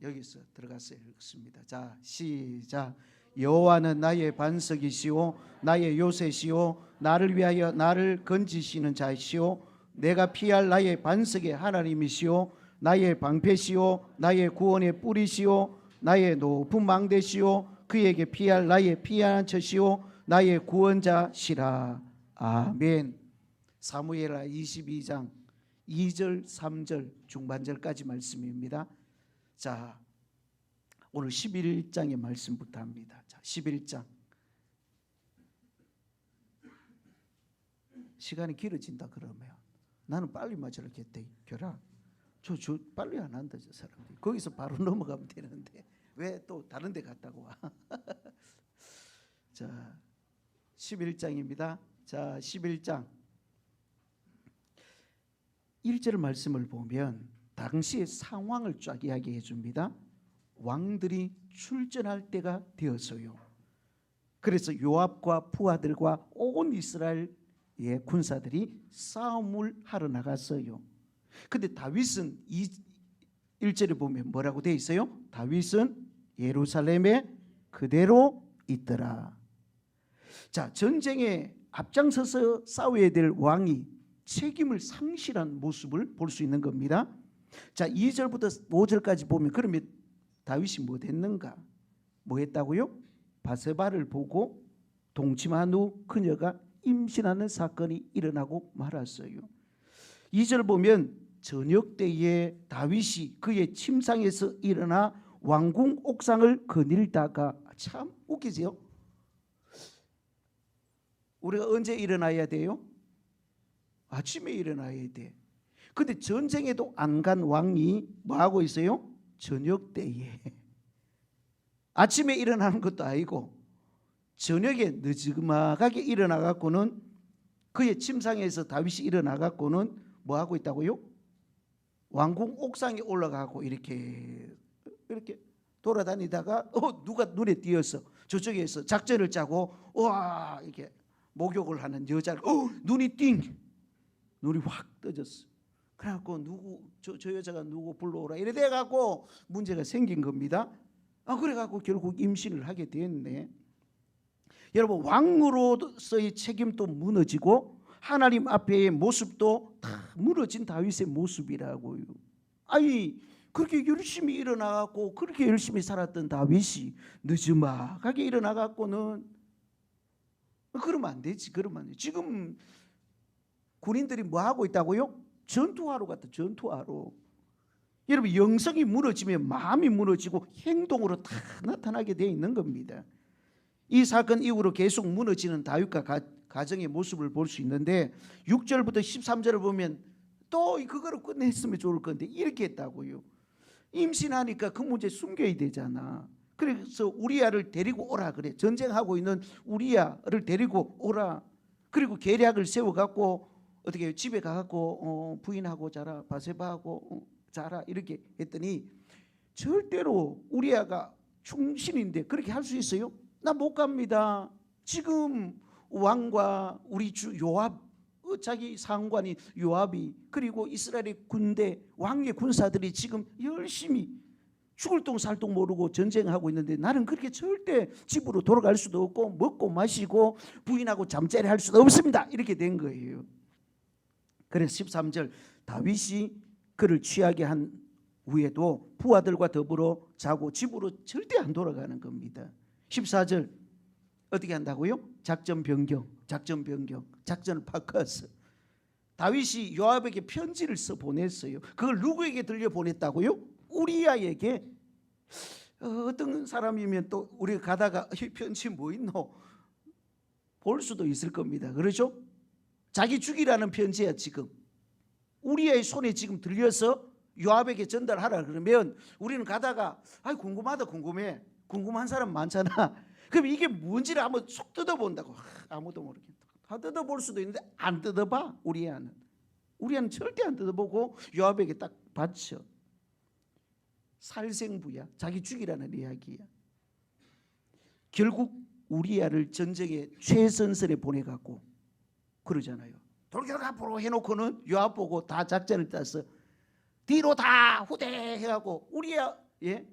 여기서 들어가서 읽습니다. 자, 시작. 여호와는 나의 반석이시오 나의 요새시오 나를 위하여 나를 건지시는 자이시오 내가 피할 나의 반석의 하나님이시오 나의 방패시오 나의 구원의 뿌리시오 나의 높은 망대시오 그에게 피할 나의 피난처시오 나의 구원자시라. 아멘. 사무엘하 22장 2절 3절 중반절까지 말씀입니다. 자, 오늘 11장의 말씀부터 합니다. 자, 11장. 시간이 길어진다 그러면 나는 빨리 맞으려겠대. 결합. 저 빨리 안 한다 저 사람들이. 거기서 바로 넘어가면 되는데 왜 또 다른 데 갔다고 와. 자, 11장입니다. 자, 11장 1절 말씀을 보면 당시의 상황을 쫙 이야기해 줍니다. 왕들이 출전할 때가 되었어요. 그래서 요압과 부하들과 온 이스라엘의 군사들이 싸움을 하러 나갔어요. 근데 다윗은 1절에 보면 뭐라고 되어 있어요? 다윗은 예루살렘에 그대로 있더라. 자, 전쟁에 앞장서서 싸워야 될 왕이 책임을 상실한 모습을 볼 수 있는 겁니다. 자, 2절부터 5절까지 보면 그러면 다윗이 뭐 했는가? 뭐 했다고요? 바세바를 보고 동침한 후 그녀가 임신하는 사건이 일어나고 말았어요. 2절 보면 저녁 때에 다윗이 그의 침상에서 일어나 왕궁 옥상을 거닐다가, 참 웃기지요? 우리가 언제 일어나야 돼요? 아침에 일어나야 돼. 근데 전쟁에도 안 간 왕이 뭐 하고 있어요? 저녁 때에. 아침에 일어나는 것도 아니고 저녁에 늦지막하게 일어나 갖고는 그의 침상에서 다윗이 일어나 갖고는 뭐 하고 있다고요? 왕궁 옥상에 올라가고 이렇게 돌아다니다가 누가 눈에 띄어서 저쪽에서 작전을 짜고 와 이렇게 목욕을 하는 여자를 눈이 확 떠졌어. 그래갖고 저 여자가 누구 불러오라 이래 돼갖고 문제가 생긴 겁니다. 그래갖고 결국 임신을 하게 됐네. 여러분, 왕으로서의 책임도 무너지고 하나님 앞에의 모습도 다 무너진 다윗의 모습이라고요. 아니, 그렇게 열심히 일어나갖고 그렇게 열심히 살았던 다윗이 늦지막하게 일어나갖고는 그러면 안 되지. 그러면 안 되지. 지금 군인들이 뭐 하고 있다고요? 전투하러 갔다. 전투하러. 여러분, 영성이 무너지면 마음이 무너지고 행동으로 다 나타나게 되어 있는 겁니다. 이 사건 이후로 계속 무너지는 다윗과 가정의 모습을 볼 수 있는데 6절부터 13절을 보면 또 그거로 끝냈으면 좋을 건데 이렇게 했다고요. 임신하니까 그 문제 숨겨야 되잖아. 그래서 우리야를 데리고 오라 그래. 전쟁하고 있는 우리야를 데리고 오라. 그리고 계략을 세워갖고 어떻게 해요? 집에 가갖고 부인하고 자라, 바세바하고 자라 이렇게 했더니 절대로 우리야가 충신인데 그렇게 할 수 있어요? 나 못 갑니다. 지금 왕과 우리 주 요압, 자기 상관인 요압이 그리고 이스라엘의 군대 왕의 군사들이 지금 열심히 죽을 똥 살 똥 모르고 전쟁하고 있는데 나는 그렇게 절대 집으로 돌아갈 수도 없고 먹고 마시고 부인하고 잠자리 할 수도 없습니다. 이렇게 된 거예요. 그래서 13절 다윗이 그를 취하게 한 후에도 부하들과 더불어 자고 집으로 절대 안 돌아가는 겁니다. 14절 어떻게 한다고요? 작전 변경. 작전을 바꿨어. 다윗이 요압에게 편지를 써 보냈어요. 그걸 누구에게 들려 보냈다고요? 우리야에게. 어떤 사람이면 또 우리가 가다가 이 편지 뭐 있노? 볼 수도 있을 겁니다. 그렇죠? 자기 죽이라는 편지야. 지금 우리야의 손에 지금 들려서 요압에게 전달하라 그러면 우리는 가다가 궁금하다 궁금해. 궁금한 사람 많잖아. 그럼 이게 뭔지를 한번 쏙 뜯어본다고. 아무도 모르겠다. 다 뜯어볼 수도 있는데 안 뜯어봐. 우리야는 절대 안 뜯어보고 요압에게 딱 바쳐. 살생부야. 자기 죽이라는 이야기야. 결국 우리야를 전쟁의 최전선에 보내갖고 그러잖아요. 돌격 앞으로 해놓고는 요압 보고 다 작전을 짜서 뒤로 다 후대 해갖고 우리야 예?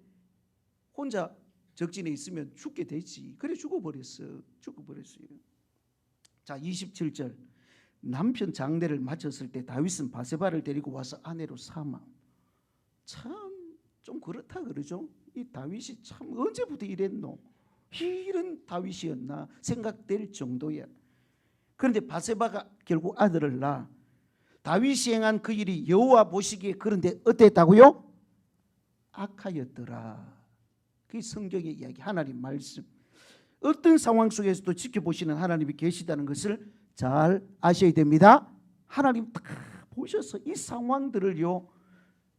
혼자 적진에 있으면 죽게 되지. 그래 죽어버렸어요. 자, 27절. 남편 장례를 마쳤을 때 다윗은 바세바를 데리고 와서 아내로 삼아. 참 좀 그렇다 그러죠. 이 다윗이 참 언제부터 이랬노? 이런 다윗이었나 생각될 정도야. 그런데 바세바가 결국 아들을 낳아. 다윗이 행한 그 일이 여호와 보시기에 그런데 어땠다고요? 악하였더라. 그게 성경의 이야기, 하나님 말씀. 어떤 상황 속에서도 지켜보시는 하나님이 계시다는 것을 잘 아셔야 됩니다. 하나님 다 보셔서 이 상황들을요,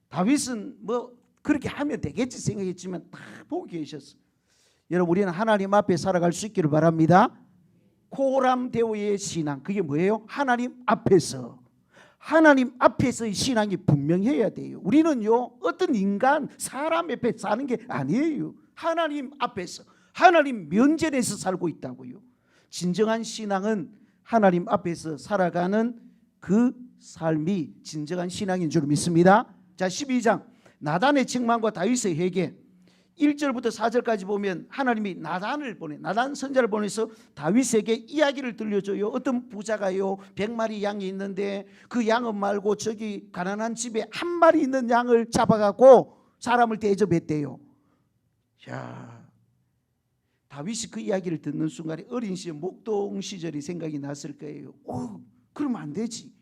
다윗은 뭐 그렇게 하면 되겠지 생각했지만 다 보고 계셨어. 여러분, 우리는 하나님 앞에 살아갈 수 있기를 바랍니다. 코람데오의 신앙, 그게 뭐예요? 하나님 앞에서의 신앙이 분명해야 돼요. 우리는요, 어떤 인간, 사람 앞에 사는 게 아니에요. 하나님 앞에서, 하나님 면전에서 살고 있다고요. 진정한 신앙은 하나님 앞에서 살아가는 그 삶이 진정한 신앙인 줄 믿습니다. 자, 12장 나단의 책망과 다윗의 회개. 1절부터 4절까지 보면 하나님이 나단 선자를 보내서 다윗에게 이야기를 들려줘요. 어떤 부자가요 100마리 양이 있는데 그 양은 말고 저기 가난한 집에 한 마리 있는 양을 잡아갖고 사람을 대접했대요. 자, 다윗이 그 이야기를 듣는 순간에 어린 시절 목동 시절이 생각이 났을 거예요. 그러면 안 되지.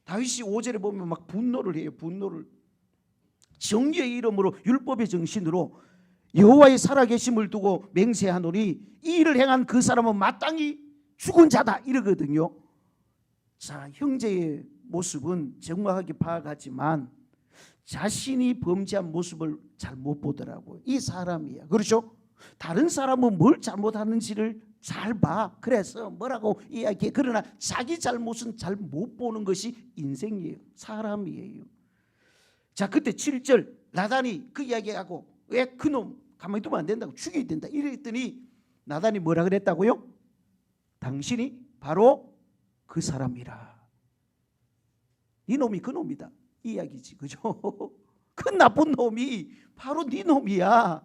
다윗이 5절에 보면 막 분노를 해요. 정의의 이름으로 율법의 정신으로 여호와의 살아계심을 두고 맹세하노니 이 일을 행한 그 사람은 마땅히 죽은 자다 이러거든요. 자, 형제의 모습은 정확하게 파악하지만 자신이 범죄한 모습을 잘 못 보더라고요. 이 사람이야. 그렇죠? 다른 사람은 뭘 잘못하는지를 잘 봐. 그래서 뭐라고 이야기해. 그러나 자기 잘못은 잘 못 보는 것이 인생이에요. 사람이에요. 자, 그때 7절 나단이 그 이야기하고 왜 그놈 가만히 두면 안 된다고 죽여야 된다 이랬더니 나단이 뭐라 그랬다고요? 당신이 바로 그 사람이라. 네 놈이 그 놈이다 이 이야기지. 그죠? 그 나쁜 놈이 바로 네 놈이야.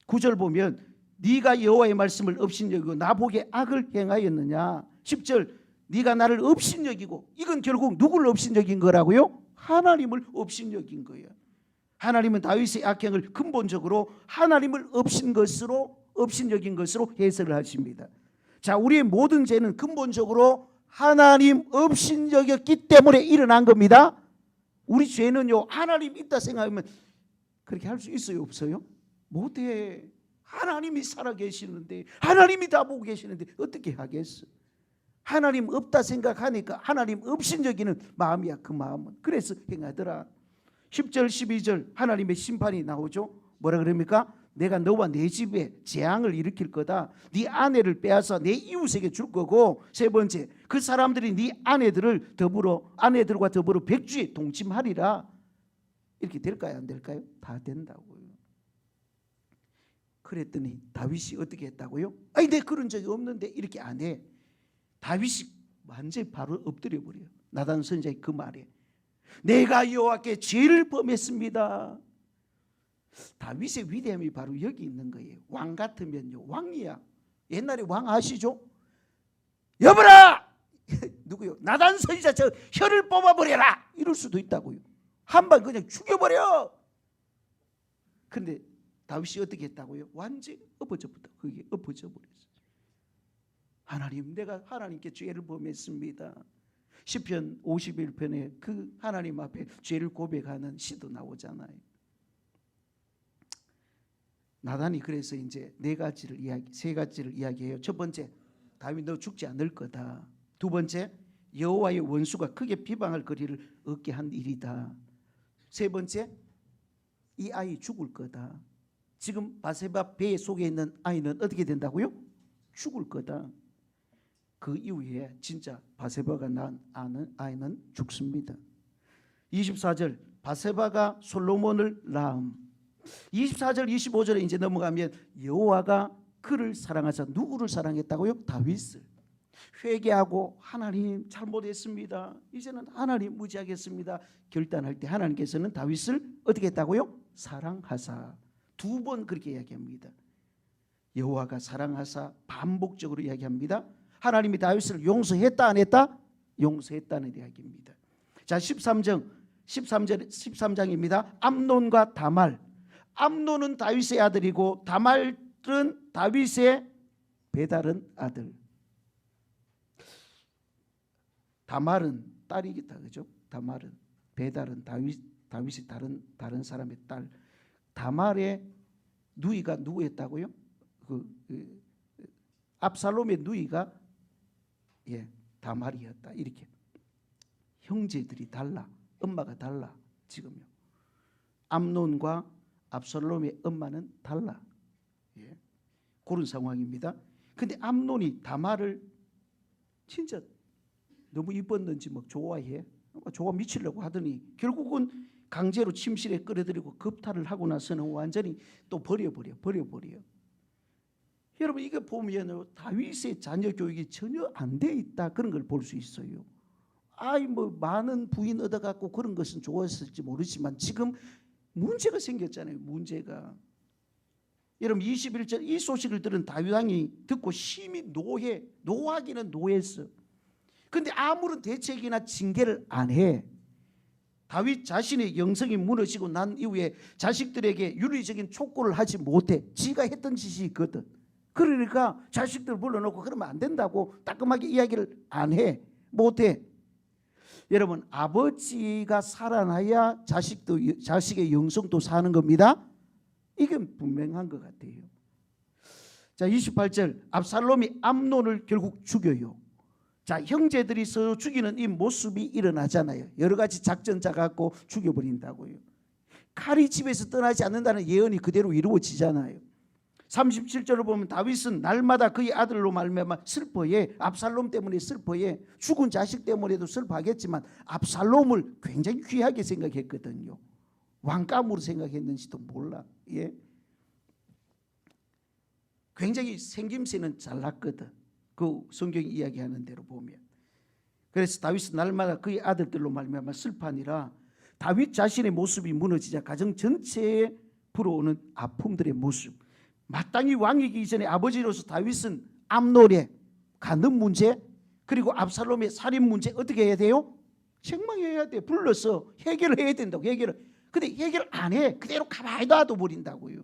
9절 보면 네가 여호와의 말씀을 업신여기고 나보기에 악을 행하였느냐. 10절 네가 나를 업신여기고. 이건 결국 누구를 업신여긴 거라고요? 하나님을 업신여긴 거예요. 하나님은 다윗의 악행을 근본적으로 하나님을 업신여긴 것으로 해석을 하십니다. 자, 우리의 모든 죄는 근본적으로 하나님 업신여겼기 때문에 일어난 겁니다. 우리 죄는요, 하나님 있다 생각하면 그렇게 할 수 있어요, 없어요? 못해. 하나님이 살아계시는데, 하나님이 다 보고 계시는데 어떻게 하겠어? 하나님 없다 생각하니까 하나님 업신여기는 마음이야. 그 마음은 그래서 행하더라. 10절 12절 하나님의 심판이 나오죠. 뭐라 그럽니까? 내가 너와 내 집에 재앙을 일으킬 거다. 네 아내를 빼앗아 내 이웃에게 줄 거고. 세 번째, 그 사람들이 네 아내들과 더불어 백주에 동침하리라. 이렇게 될까요, 안 될까요? 다 된다고요. 그랬더니 다윗이 어떻게 했다고요? 내 그런 적이 없는데 이렇게 안 해. 다윗이 완전히 바로 엎드려 버려요. 나단 선지자의 그 말에 내가 여호와께 죄를 범했습니다. 다윗의 위대함이 바로 여기 있는 거예요. 왕 같으면요, 왕이야. 옛날에 왕 아시죠? 여보라! 누구요? 나단 선지자 저 혀를 뽑아버려라! 이럴 수도 있다고요. 한 방 그냥 죽여버려. 그런데 다윗이 어떻게 했다고요? 완전히 엎어져 버렸어요. 하나님, 내가 하나님께 죄를 범했습니다. 시편 51편에 그 하나님 앞에 죄를 고백하는 시도 나오잖아요. 나단이 그래서 이제 세 가지를 이야기해요. 첫 번째, 다윗 너 죽지 않을 거다. 두 번째, 여호와의 원수가 크게 비방할 거리를 얻게 한 일이다. 세 번째, 이 아이 죽을 거다. 지금 바세바 배 속에 있는 아이는 어떻게 된다고요? 죽을 거다. 그 이후에 진짜 바세바가 낳은 아이는 죽습니다. 24절 바세바가 솔로몬을 낳음. 24절 25절에 이제 넘어가면 여호와가 그를 사랑하사 누구를 사랑했다고요? 다윗을. 회개하고 하나님 잘못했습니다. 이제는 하나님 의지하겠습니다. 결단할 때 하나님께서는 다윗을 어떻게 했다고요? 사랑하사. 두 번 그렇게 이야기합니다. 여호와가 사랑하사 반복적으로 이야기합니다. 하나님이 다윗을 용서했다 안 했다? 용서했다는 이야기입니다. 자, 13장입니다. 암논과 다말. 암논은 다윗의 아들이고 다말은 다윗의 배다른 아들. 다말은 딸이겠다, 그죠? 다말은 배다른 다윗이 다른 사람의 딸. 다말의 누이가 누구였다고요? 압살롬의 누이가 다말이었다. 이렇게 형제들이 달라, 엄마가 달라. 지금요. 암논과 압살롬의 엄마는 달라. 그런 상황입니다. 근데 암논이 다말을 진짜 너무 이뻤는지 막 좋아해. 좋아 미치려고 하더니 결국은 강제로 침실에 끌어들이고 겁탈을 하고 나서는 완전히 또 버려버려. 여러분 이게 보면 다윗의 자녀 교육이 전혀 안 돼 있다 그런 걸 볼 수 있어요. 뭐 많은 부인 얻어갖고 그런 것은 좋았을지 모르지만 지금 문제가 생겼잖아요. 문제가. 여러분 21절 이 소식을 들은 다윗 왕이 듣고 심히 노하기는 노했어. 근데 아무런 대책이나 징계를 안 해. 다윗 자신의 영성이 무너지고 난 이후에 자식들에게 윤리적인 촉구를 하지 못해. 지가 했던 짓이 있거든. 그러니까 자식들 불러놓고 그러면 안 된다고 따끔하게 이야기를 안 해. 못해. 여러분 아버지가 살아나야 자식의 영성도 사는 겁니다. 이건 분명한 것 같아요. 자, 28절 압살롬이 암논을 결국 죽여요. 자, 형제들이 서로 죽이는 이 모습이 일어나잖아요. 여러 가지 작전 짜갖고 죽여버린다고요. 칼이 집에서 떠나지 않는다는 예언이 그대로 이루어지잖아요. 37절을 보면 다윗은 날마다 그의 아들로 말미암아 슬퍼해. 압살롬 때문에 슬퍼해. 죽은 자식 때문에도 슬퍼하겠지만 압살롬을 굉장히 귀하게 생각했거든요. 왕감으로 생각했는지도 몰라. 굉장히 생김새는 잘났거든. 그 성경이 이야기하는 대로 보면. 그래서 다윗은 날마다 그의 아들들로 말미암아 슬퍼하니라. 다윗 자신의 모습이 무너지자 가정 전체에 불어오는 아픔들의 모습. 마땅히 왕이기 이전에 아버지로서 다윗은 암논의 간음 문제 그리고 압살롬의 살인 문제 어떻게 해야 돼요? 책망해야 돼. 불러서 해결을 해야 된다고. 근데 해결 안 해. 그대로 가만히 놔둬버린다고요.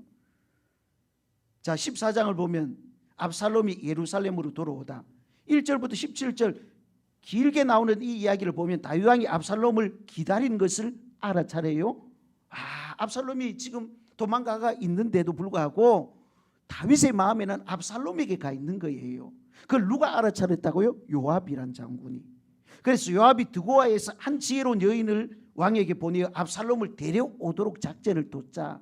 자, 14장을 보면 압살롬이 예루살렘으로 돌아오다. 1절부터 17절 길게 나오는 이 이야기를 보면 다윗 왕이 압살롬을 기다린 것을 알아차려요. 압살롬이 지금 도망가가 있는데도 불구하고 다윗의 마음에는 압살롬에게 가 있는 거예요. 그걸 누가 알아차렸다고요? 요압이란 장군이. 그래서 요압이 드고아에서 한 지혜로운 여인을 왕에게 보내어 압살롬을 데려오도록 작전을 뒀자.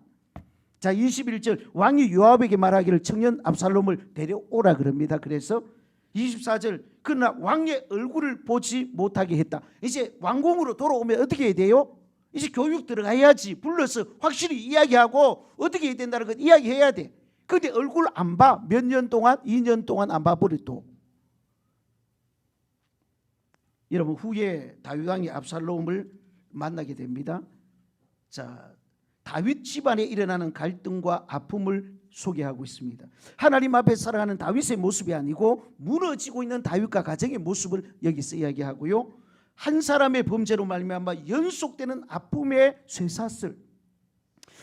자, 21절 왕이 요압에게 말하기를 청년 압살롬을 데려오라 그럽니다. 그래서 24절 그러나 왕의 얼굴을 보지 못하게 했다. 이제 왕궁으로 돌아오면 어떻게 해야 돼요? 이제 교육 들어가야지. 불러서 확실히 이야기하고 어떻게 해야 된다는 걸 이야기해야 돼. 근데 얼굴 안 봐. 몇 년 동안 2년 동안 안 봐버렸도. 여러분 후에 다윗 왕이 압살롬을 만나게 됩니다. 자, 다윗 집안에 일어나는 갈등과 아픔을 소개하고 있습니다. 하나님 앞에 살아가는 다윗의 모습이 아니고 무너지고 있는 다윗과 가정의 모습을 여기서 이야기하고요. 한 사람의 범죄로 말미암아 연속되는 아픔의 쇠사슬.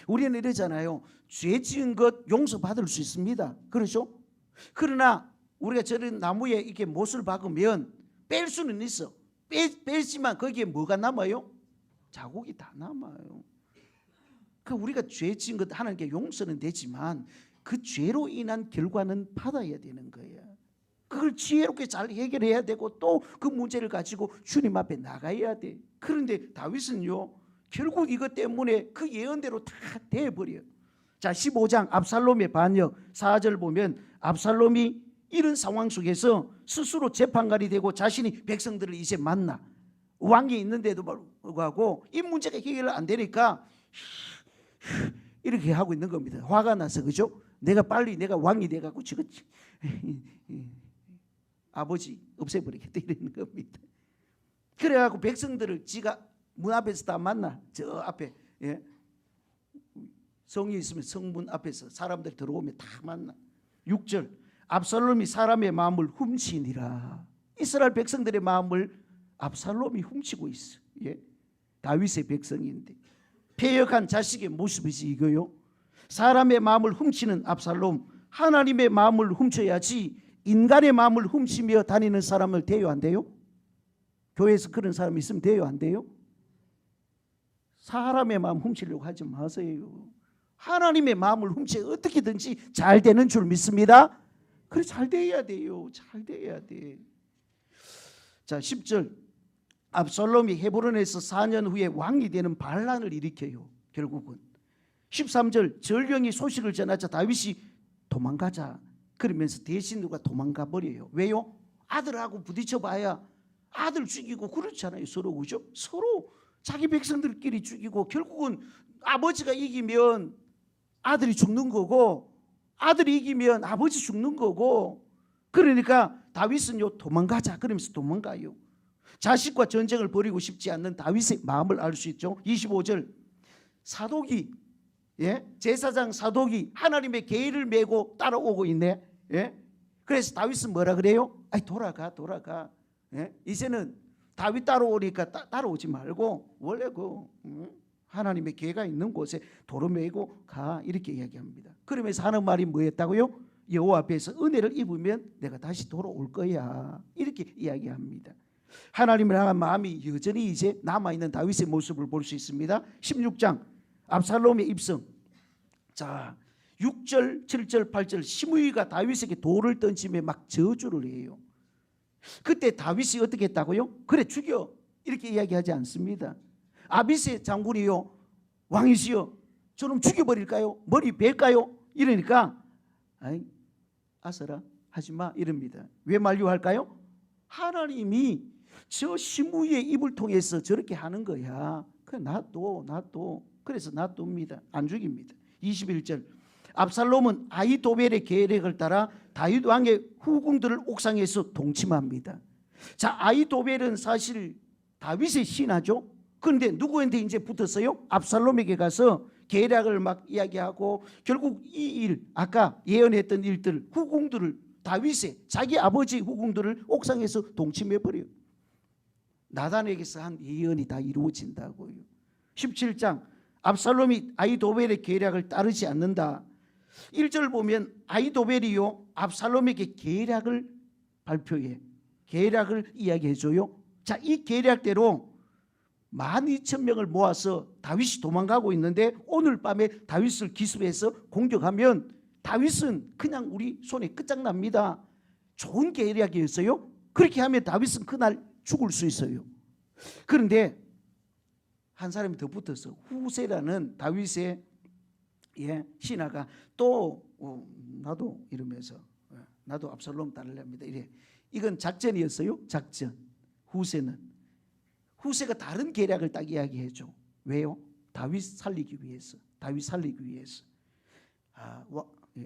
우리는 이러잖아요. 죄 지은 것 용서받을 수 있습니다. 그렇죠? 그러나 우리가 저런 나무에 이렇게 못을 박으면 뺄 수는 있어. 뺄지만 거기에 뭐가 남아요? 자국이 다 남아요. 그 우리가 죄 지은 것 하나님께 용서는 되지만 그 죄로 인한 결과는 받아야 되는 거예요. 그걸 지혜롭게 잘 해결해야 되고 또 그 문제를 가지고 주님 앞에 나가야 돼. 그런데 다윗은요 결국 이것 때문에 그 예언대로 다 돼버려요. 자, 15장 압살롬의 반역 4절 보면 압살롬이 이런 상황 속에서 스스로 재판관이 되고 자신이 백성들을 이제 만나. 왕이 있는데도 불구하고 이 문제가 해결 안 되니까 이렇게 하고 있는 겁니다. 화가 나서. 그죠? 내가 왕이 돼가지고 지금 아버지 없애버리겠다 이러는 겁니다. 그래가지고 백성들을 지가 문 앞에서 다 만나. 저 앞에 성이 있으면 성문 앞에서 사람들이 들어오면 다 만나. 6절 압살롬이 사람의 마음을 훔치니라. 이스라엘 백성들의 마음을 압살롬이 훔치고 있어. 예? 다윗의 백성인데 패역한 자식의 모습이지 이거요. 사람의 마음을 훔치는 압살롬, 하나님의 마음을 훔쳐야지 인간의 마음을 훔치며 다니는 사람을 대여 안 돼요? 교회에서 그런 사람이 있으면 대여 안 돼요? 사람의 마음 훔치려고 하지 마세요. 하나님의 마음을 훔쳐 어떻게든지 잘 되는 줄 믿습니다. 그래 잘 돼야 돼요. 잘 돼야 돼. 자 10절 압살롬이 헤브론에서 4년 후에 왕이 되는 반란을 일으켜요. 결국은 13절 절경이 소식을 전하자 다윗이 도망가자 그러면서 대신 누가 도망가 버려요. 왜요? 아들하고 부딪혀봐야 아들 죽이고 그렇잖아요. 서로 그죠? 서로 자기 백성들끼리 죽이고 결국은 아버지가 이기면 아들이 죽는 거고 아들이 이기면 아버지 죽는 거고 그러니까 다윗은요 도망가자 그러면서 도망가요. 자식과 전쟁을 벌이고 싶지 않는 다윗의 마음을 알 수 있죠. 25절 사독이 제사장 사독이 하나님의 계율을 메고 따라오고 있네. 그래서 다윗은 뭐라 그래요? 아이 돌아가. 이제는 다윗 따라오니까 따라오지 말고 원래 하나님의 계가 있는 곳에 도로 메고 가 이렇게 이야기합니다. 그러면서 하는 말이 뭐였다고요? 여호와 앞에서 은혜를 입으면 내가 다시 돌아올 거야 이렇게 이야기합니다. 하나님을 향한 마음이 여전히 이제 남아있는 다윗의 모습을 볼 수 있습니다. 16장 압살롬의 입성. 자 6절 7절 8절 시므이가 다윗에게 돌을 던지며 막 저주를 해요. 그때 다윗이 어떻게 했다고요? 그래 죽여 이렇게 이야기하지 않습니다. 아비새 장군이요 왕이시여 저놈 죽여버릴까요? 머리 벨까요? 이러니까 아이 아서라 하지마 이럽니다. 왜 만류할까요? 하나님이 저 시므이의 입을 통해서 저렇게 하는 거야. 그래 놔둬 그래서 놔둡니다. 안 죽입니다. 21절 압살롬은 아히도벨의 계략을 따라 다윗 왕의 후궁들을 옥상에서 동침합니다. 자 아히도벨은 사실 다윗의 신하죠. 그런데 누구한테 이제 붙었어요? 압살롬에게 가서 계략을 막 이야기하고 결국 이 일 아까 예언했던 일들 후궁들을 다윗의 자기 아버지 후궁들을 옥상에서 동침해버려요. 나단에게서 한 예언이 다 이루어진다고요. 17장 압살롬이 아히도벨의 계략을 따르지 않는다. 1절 보면 아히도벨이요 압살롬에게 계략을 발표해 계략을 이야기해줘요. 자, 이 계략대로 12,000명을 모아서 다윗이 도망가고 있는데 오늘 밤에 다윗을 기습해서 공격하면 다윗은 그냥 우리 손에 끝장납니다. 좋은 계략이었어요. 그렇게 하면 다윗은 그날 죽을 수 있어요. 그런데 한 사람이 더 붙어서 후세라는 다윗의 신하가 또 나도 이러면서 나도 압살롬 따르렵니다. 이래. 이건 작전이었어요. 작전. 후세가 다른 계략을 딱 이야기해줘. 왜요? 다윗 살리기 위해서.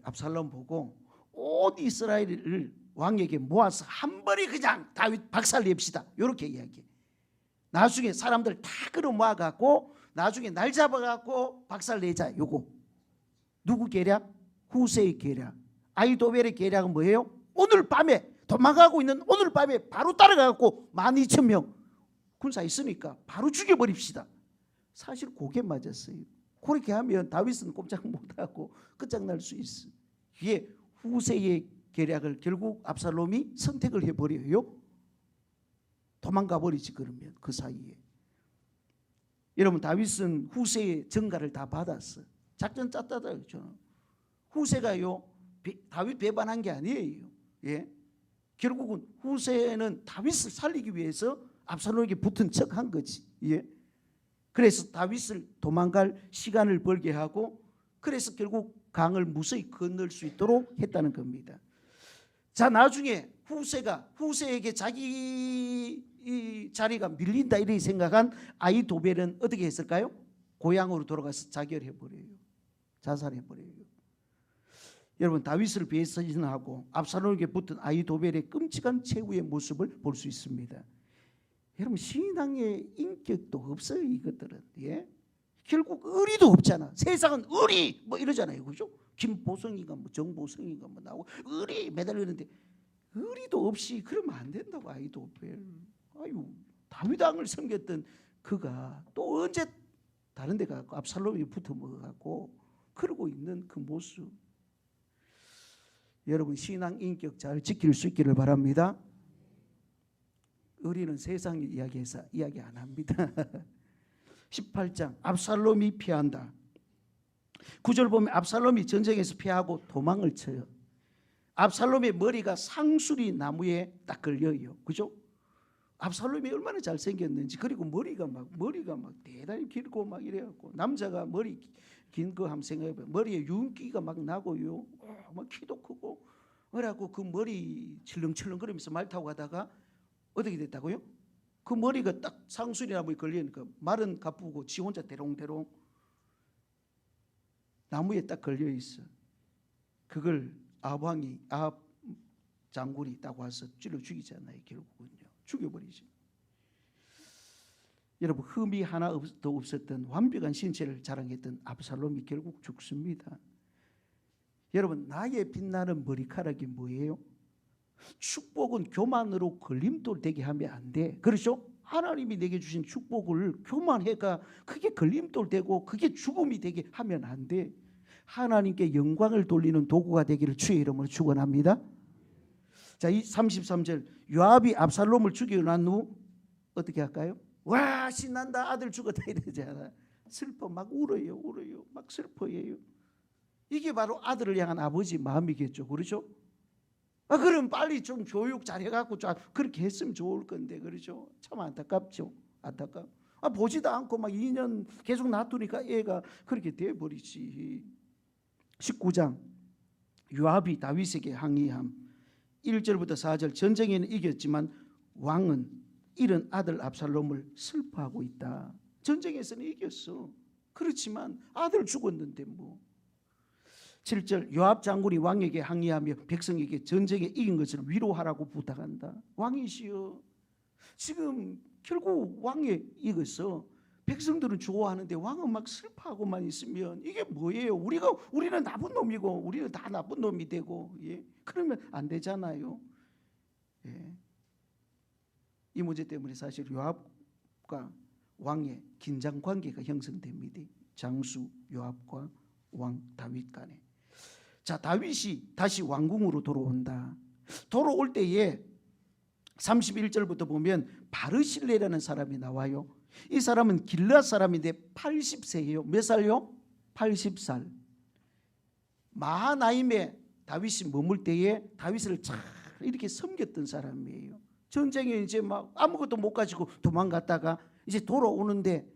압살롬 보고 온 이스라엘을 왕에게 모아서 한 번에 그냥 다윗 박살냅시다. 이렇게 이야기해. 나중에 사람들 다 끌어모아갖고 나중에 날 잡아갖고 박살내자. 요거 누구 계략? 후세의 계략. 아히도벨의 계략은 뭐예요? 오늘 밤에 도망가고 있는 오늘 밤에 바로 따라가갖고 12,000명 군사 있으니까 바로 죽여버립시다. 사실 그게 맞았어요. 그렇게 하면 다윗은 꼼짝 못하고 끝장날 수 있어. 이게 후세의 계략을 결국 압살롬이 선택을 해버려요. 도망가 버리지. 그러면 그 사이에 여러분 다윗은 후세의 전가를 다 받았어. 작전 짰다다 그랬죠. 후세가요 다윗 배반한 게 아니에요. 결국은 후세는 다윗을 살리기 위해서 압살롬에게 붙은 척한 거지. 그래서 다윗을 도망갈 시간을 벌게 하고 그래서 결국 강을 무서히 건널 수 있도록 했다는 겁니다. 자 나중에 후세에게 자기 이 자리가 밀린다 이렇게 생각한 아히도벨은 어떻게 했을까요? 고향으로 돌아가서 자결해버려요. 자살해버려요. 여러분 다윗을 배신하고 압살롬에게 붙은 아히도벨의 끔찍한 최후의 모습을 볼 수 있습니다. 여러분 신앙의 인격도 없어요. 이것들은 결국 의리도 없잖아. 세상은 의리 뭐 이러잖아요, 그죠? 김보성인가 뭐 정보성인가 뭐 나오고 의리 매달리는데 의리도 없이 그러면 안 된다고. 아이도벨. 아유, 다윗 왕을 섬겼던 그가 또 언제 다른 데 가고 압살롬이 붙어 먹어갖고 그러고 있는 그 모습. 여러분 신앙 인격 잘 지킬 수 있기를 바랍니다. 의리는 세상의 이야기해서 이야기 안 합니다. 18장 압살롬이 피한다. 9절 보면 압살롬이 전쟁에서 피하고 도망을 쳐요. 압살롬의 머리가 상수리 나무에 딱 걸려요. 그죠? 압살롬이 얼마나 잘생겼는지. 그리고 머리가 막 대단히 길고 막 이래갖고 남자가 머리 긴 거 한번 생각해봐요. 머리에 윤기가 막 나고요. 막 키도 크고 그래갖고 그 머리 철렁철렁 거리면서 말 타고 가다가 어떻게 됐다고요? 그 머리가 딱 상수리 나무에 걸리니까 말은 가쁘고 지 혼자 대롱대롱 나무에 딱 걸려 있어. 그걸 아합 장군이 딱 와서 찔러 죽이잖아요. 결국은요. 죽여버리죠. 여러분 흠이 하나 더 없었던 완벽한 신체를 자랑했던 압살롬이 결국 죽습니다. 여러분 나의 빛나는 머리카락이 뭐예요? 축복은 교만으로 걸림돌 되게 하면 안 돼. 그렇죠? 하나님이 내게 주신 축복을 교만해가 그게 걸림돌 되고 그게 죽음이 되게 하면 안 돼. 하나님께 영광을 돌리는 도구가 되기를 주의 이름으로 축원합니다. 자, 이 33절 요압이 압살롬을 죽이고 난 후 어떻게 할까요? 와 신난다 아들 죽었다 이러잖아. 슬퍼 막 울어요. 막 슬퍼해요. 이게 바로 아들을 향한 아버지 마음이겠죠. 그렇죠? 그럼 빨리 좀 교육 잘해갖고 좀 그렇게 했으면 좋을 건데 그렇죠? 참 안타깝죠. 안타깝. 보지도 않고 막 2년 계속 놔두니까 애가 그렇게 돼버리지. 19장 요압이 다윗에게 항의함. 1절부터 4절 전쟁에는 이겼지만 왕은 잃은 아들 압살롬을 슬퍼하고 있다. 전쟁에서는 이겼어. 그렇지만 아들 죽었는데 뭐. 7절 요압 장군이 왕에게 항의하며 백성에게 전쟁에 이긴 것을 위로하라고 부탁한다. 왕이시여 지금 결국 왕에 이겼어. 백성들은 좋아하는데 왕은 막 슬퍼하고만 있으면 이게 뭐예요? 우리는 나쁜 놈이고 우리는 다 나쁜 놈이 되고 그러면 안 되잖아요. 이 문제 때문에 사실 요압과 왕의 긴장 관계가 형성됩니다. 장수 요압과 왕 다윗 간에. 자, 다윗이 다시 왕궁으로 돌아온다. 돌아올 때에 31절부터 보면 바르실레라는 사람이 나와요. 이 사람은 길르앗 사람인데 80세예요. 몇 살요? 80살. 마하나임에 다윗이 머물 때에 다윗을 잘 이렇게 섬겼던 사람이에요. 전쟁에 이제 막 아무것도 못 가지고 도망갔다가 이제 돌아오는데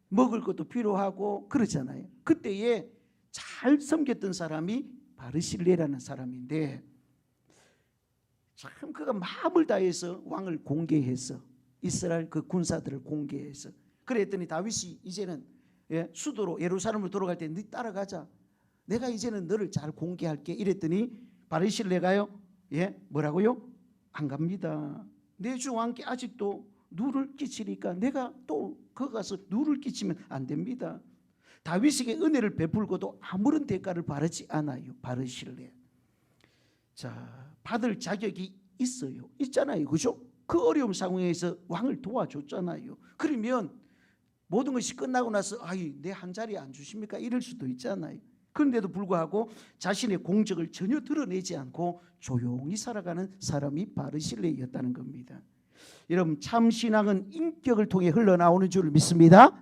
먹을 것도 필요하고 그러잖아요. 그때에 잘 섬겼던 사람이 바르실레라는 사람인데 참 그가 마음을 다해서 왕을 공개해서 이스라엘 그 군사들을 공개해서 그랬더니 다윗이 이제는 수도로 예루살렘으로 돌아갈 때 네 따라가자. 내가 이제는 너를 잘 공개할게. 이랬더니 바르실레가요. 뭐라고요? 안 갑니다. 내 주 왕께 아직도 누를 끼치니까 내가 또 거기 가서 누를 끼치면 안 됩니다. 다윗에게 은혜를 베풀고도 아무런 대가를 바라지 않아요. 바르실레. 자, 받을 자격이 있어요. 있잖아요. 그죠? 그 어려움 상황에서 왕을 도와줬잖아요. 그러면 모든 것이 끝나고 나서 내 한 자리 안 주십니까? 이럴 수도 있잖아요. 그런데도 불구하고 자신의 공적을 전혀 드러내지 않고 조용히 살아가는 사람이 바르실레였다는 겁니다. 여러분 참 신앙은 인격을 통해 흘러나오는 줄 믿습니다.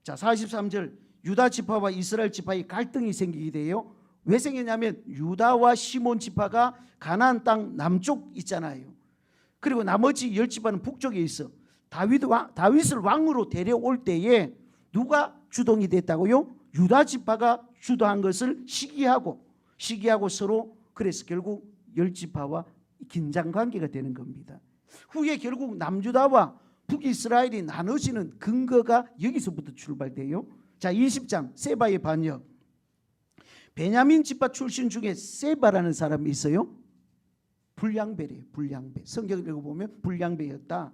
자, 43절 유다 지파와 이스라엘 지파의 갈등이 생기게 돼요. 왜 생겼냐면 유다와 시몬 지파가 가나안 땅 남쪽 있잖아요. 그리고 나머지 10지파는 북쪽에 있어. 다윗을 왕으로 데려올 때에 누가 주동이 됐다고요? 유다 지파가 주도한 것을 시기하고 서로 그래서 결국 10지파와 긴장 관계가 되는 겁니다. 후에 결국 남유다와 북이스라엘이 나눠지는 근거가 여기서부터 출발돼요. 자, 20장 세바의 반역. 베냐민 지파 출신 중에 세바라는 사람이 있어요. 불량배래요. 불량배. 성경을 읽어보면 불량배였다.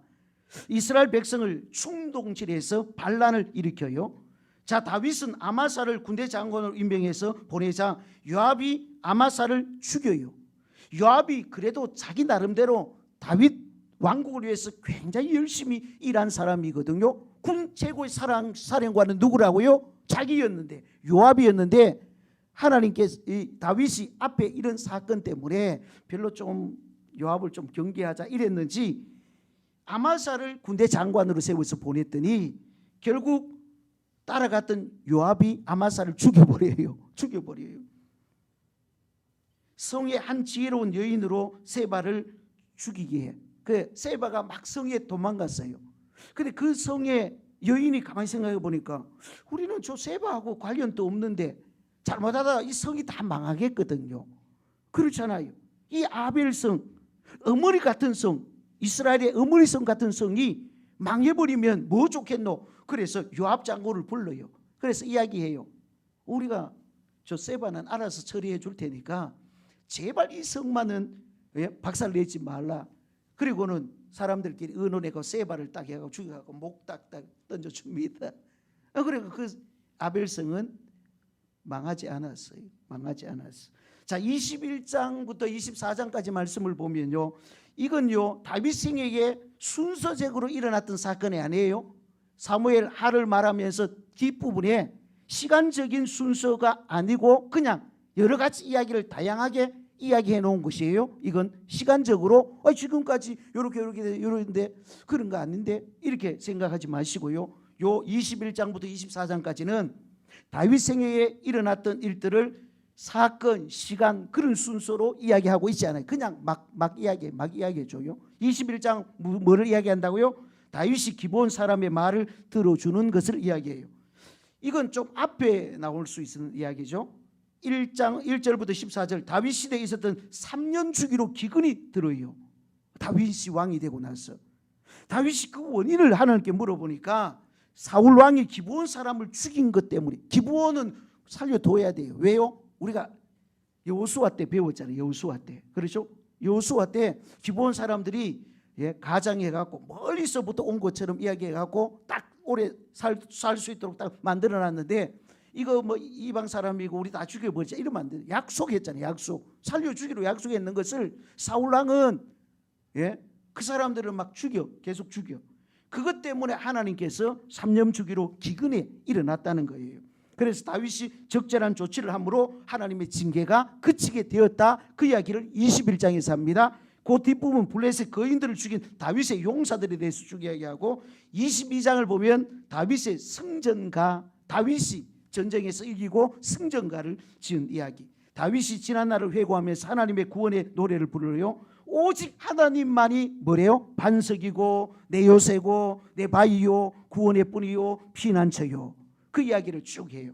이스라엘 백성을 충동질해서 반란을 일으켜요. 자, 다윗은 아마사를 군대 장관으로 임명해서 보내자 요압이 아마사를 죽여요. 요압이 그래도 자기 나름대로 다윗 왕국을 위해서 굉장히 열심히 일한 사람이거든요. 군 최고의 사령관은 누구라고요? 자기였는데, 요압이었는데, 하나님께서 이 다윗이 앞에 이런 사건 때문에 별로 좀 요압을 좀 경계하자 이랬는지 아마사를 군대 장관으로 세워서 보냈더니 결국 따라갔던 요압이 아마사를 죽여버려요. 성의 한 지혜로운 여인으로 세바를 죽이게 해. 그 세바가 막 성에 도망갔어요. 근데 그 성의 여인이 가만히 생각해 보니까 우리는 저 세바하고 관련도 없는데 잘못하다 이 성이 다 망하겠거든요. 그렇잖아요. 이 아벨성, 어머니 같은 성, 이스라엘의 어머니 성 같은 성이 망해버리면 뭐 좋겠노? 그래서 요압 장군을 불러요. 그래서 이야기해요. 우리가 저 세바는 알아서 처리해 줄 테니까 제발 이 성만은 박살내지 말라. 그리고는 사람들끼리 의논해서 세바를 딱 해가지고 죽여가지고 목 딱딱 던져줍니다. 그리고 그 아벨성은 망하지 않았어요. 자, 21장부터 24장까지 말씀을 보면요, 이건요 다윗 생애에 순서적으로 일어났던 사건이 아니에요. 사무엘 하를 말하면서 뒷부분에 시간적인 순서가 아니고 그냥 여러 가지 이야기를 다양하게 이야기해 놓은 것이에요. 이건 시간적으로 지금까지 요런데 그런 거 아닌데 이렇게 생각하지 마시고요. 요 21장부터 24장까지는 다윗 생애에 일어났던 일들을 사건, 시간 그런 순서로 이야기하고 있지 않아요. 그냥 막 이야기해 줘요. 21장 뭐를 이야기한다고요? 다윗이 기브온 사람의 말을 들어주는 것을 이야기해요. 이건 좀 앞에 나올 수 있는 이야기죠. 1장 1절부터 14절 다윗 시대에 있었던 3년 주기로 기근이 들어요. 다윗이 왕이 되고 나서 다윗이 그 원인을 하나님께 물어보니까 사울 왕이 기브온 사람을 죽인 것 때문에. 기브온은 살려둬야 돼요. 왜요? 우리가 여호수아 때 배웠잖아요. 여호수아 때. 그렇죠? 여호수아 때 기브온 사람들이 가장해갖고 멀리서부터 온 것처럼 이야기해갖고 딱 오래 살 수 있도록 딱 만들어놨는데 이거 뭐 이방 사람이고 우리 다 죽여버리자 이러면 안 돼요. 약속했잖아요. 약속. 살려주기로 약속했는 것을 사울 왕은 그 사람들을 막 계속 죽여. 그것 때문에 하나님께서 3년 주기로 기근에 일어났다는 거예요. 그래서 다윗이 적절한 조치를 함으로 하나님의 징계가 그치게 되었다. 그 이야기를 21장에서 합니다. 그 뒷부분 블레셋 거인들을 죽인 다윗의 용사들에 대해서 쭉 이야기하고 22장을 보면 다윗의 승전가, 다윗이 전쟁에서 이기고 승전가를 지은 이야기. 다윗이 지난 날을 회고하면서 하나님의 구원의 노래를 부르요. 오직 하나님만이 뭐래요? 반석이고 내 요새고 내 바위요 구원의 뿐이요 피난처요. 그 이야기를 쭉 해요.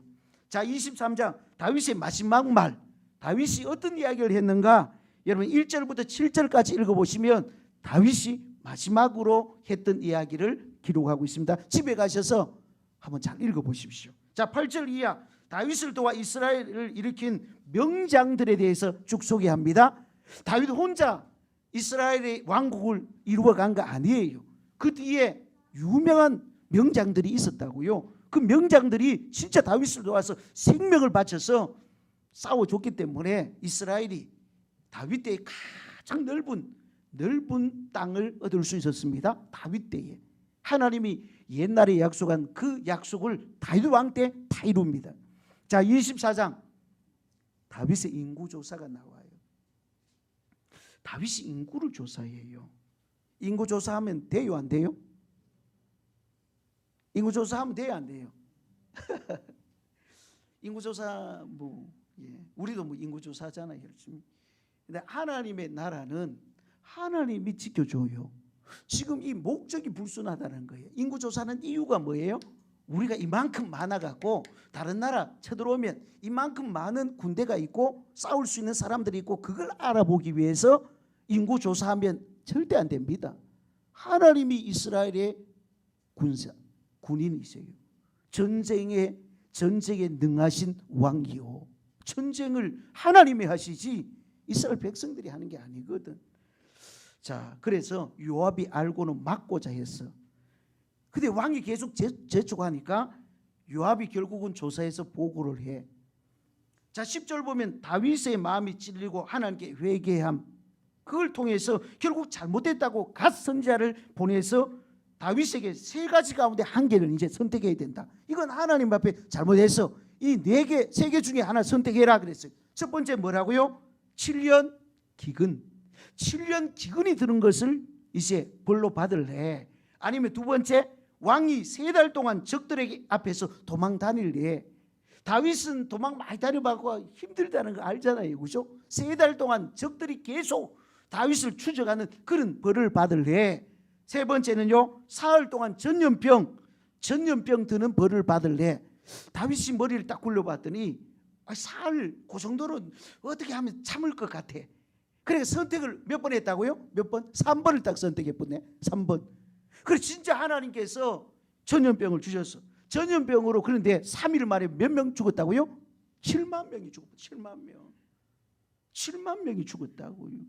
자, 23장 다윗의 마지막 말. 다윗이 어떤 이야기를 했는가? 여러분 1절부터 7절까지 읽어보시면 다윗이 마지막으로 했던 이야기를 기록하고 있습니다. 집에 가셔서 한번 잘 읽어보십시오. 자, 8절 이하 다윗을 도와 이스라엘을 일으킨 명장들에 대해서 쭉 소개합니다. 다윗 혼자 이스라엘의 왕국을 이루어간 거 아니에요. 그 뒤에 유명한 명장들이 있었다고요. 그 명장들이 진짜 다윗을 도와서 생명을 바쳐서 싸워줬기 때문에 이스라엘이 다윗 때에 가장 넓은 땅을 얻을 수 있었습니다. 다윗 때에 하나님이 옛날에 약속한 그 약속을 다윗 왕 때 다 이룹니다. 자, 24장 다윗의 인구 조사가 나와요. 다윗이 인구를 조사해요. 인구 조사하면 돼요, 안 돼요? 인구 조사하면 돼요, 안 돼요? 인구 조사 우리도 인구 조사하잖아요, 열심히. 근데 하나님의 나라는 하나님이 지켜줘요. 지금 이 목적이 불순하다는 거예요. 인구 조사는 이유가 뭐예요? 우리가 이만큼 많아갖고 다른 나라 쳐들어오면 이만큼 많은 군대가 있고 싸울 수 있는 사람들이 있고 그걸 알아보기 위해서 인구 조사하면 절대 안 됩니다. 하나님이 이스라엘의 군인이세요. 전쟁에 능하신 왕이요. 전쟁을 하나님이 하시지 이스라엘 백성들이 하는 게 아니거든. 자, 그래서 요압이 알고는 막고자 했어. 근데 왕이 계속 재촉하니까 요압이 결국은 조사해서 보고를 해. 자 10절 보면 다윗의 마음이 찔리고 하나님께 회개함. 그걸 통해서 결국 잘못됐다고 갓 선지자를 보내서 다윗에게 세 가지 가운데 한 개를 이제 선택해야 된다. 이건 하나님 앞에 잘못해서 이 세 개 중에 하나 선택해라 그랬어요. 첫 번째 뭐라고요? 7년 기근. 7년 기근이 드는 것을 이제 벌로 받을래. 아니면 두 번째 왕이 3달 동안 적들에게 앞에서 도망 다닐래. 다윗은 도망 많이 다녀봐고 힘들다는 거 알잖아요. 그죠? 3달 동안 적들이 계속 다윗을 추적하는 그런 벌을 받을래. 세 번째는요, 사흘 동안 전염병 드는 벌을 받을래. 다윗이 머리를 딱 굴려봤더니 사흘 그 정도는 어떻게 하면 참을 것 같아. 그래서 선택을 몇 번 했다고요? 몇 번? 3번을 딱 선택했네. 3번. 그래서 진짜 하나님께서 전염병을 주셨어. 전염병으로. 그런데 3일 만에 몇 명 죽었다고요? 7만 명이 죽었다. 7만 명. 7만 명이 죽었다고요.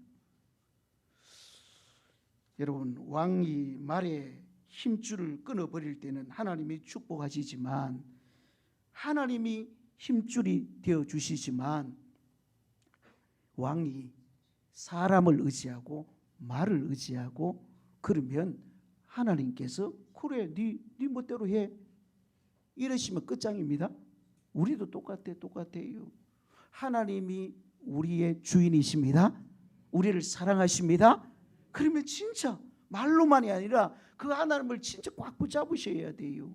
여러분, 왕이 말에 힘줄을 끊어버릴 때는 하나님이 축복하시지만, 하나님이 힘줄이 되어주시지만, 왕이 사람을 의지하고 말을 의지하고 그러면 하나님께서 그래 네 멋대로 해 이러시면 끝장입니다. 우리도 똑같아요. 하나님이 우리의 주인이십니다. 우리를 사랑하십니다. 그러면 진짜 말로만이 아니라 그 하나님을 진짜 꽉 붙잡으셔야 돼요.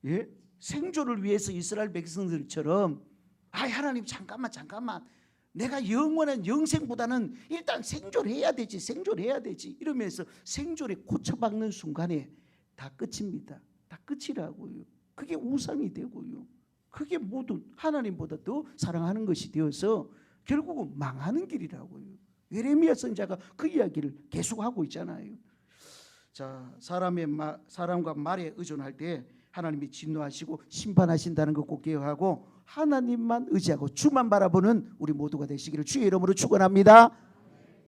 예? 생존을 위해서 이스라엘 백성들처럼 하나님 잠깐만 내가 영원한 영생보다는 일단 생존해야 되지 이러면서 생존에 고쳐박는 순간에 다 끝입니다. 다 끝이라고요. 그게 우상이 되고요. 그게 모두 하나님보다 더 사랑하는 것이 되어서 결국은 망하는 길이라고요. 예레미야 선지자가 그 이야기를 계속하고 있잖아요. 자, 사람과 말에 의존할 때 하나님이 진노하시고 심판하신다는 것 꼭 기억하고 하나님만 의지하고 주만 바라보는 우리 모두가 되시기를 주의 이름으로 축원합니다.